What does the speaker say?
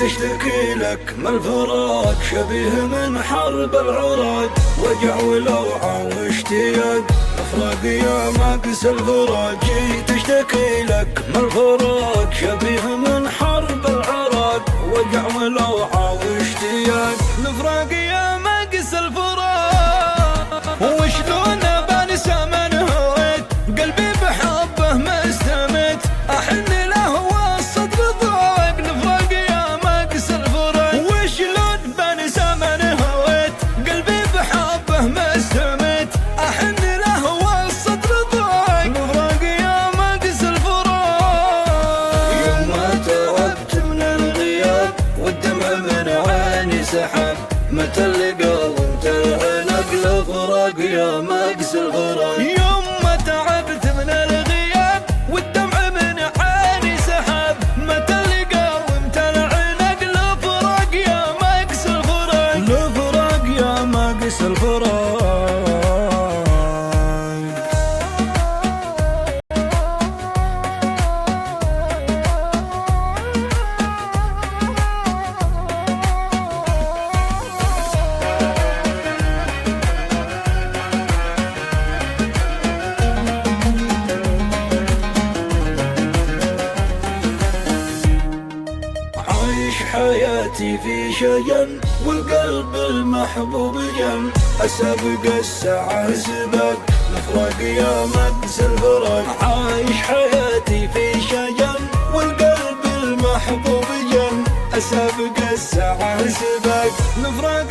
تشتكي لك من الفراق، شبيه من حرب العراق، وجع ولوعة واشتياق، افراق يا ماقس الفراق. جيت تشتكي لك من الفراق، شبيه من حرب العراق، وجع ولوعة واشتياق، الفراق يا ماقس الفراق. وشلون بنسى من هويت، قلبي بحبه ما استمت، احن له والصدر ضاق، الفراق يا ماقس الفراق. وشلون بنسى من هويت، قلبي بحبه ما استمت، احن له والصدر ضاق، الفراق يا ماقس الفراق. يوم ما تعبت من الغياب والدمع من عيني سحب، متى اللقا وانت العنق، الفراق يا ماقس الفراق. يوم ما تعبت من الغياب والدمع من عيني سحب، متى اللقا وانت العنق، الفراق يا ماقس الفراق، الفراق يا ماقس الفراق. حياتي في شجن والقلب المحبوب جن، أسابق الساعة سباق، الفراق يا ماقس الفراق. عايش حياتي في شجن والقلب المحبوب جن، أسابق الساعة سباق، الفراق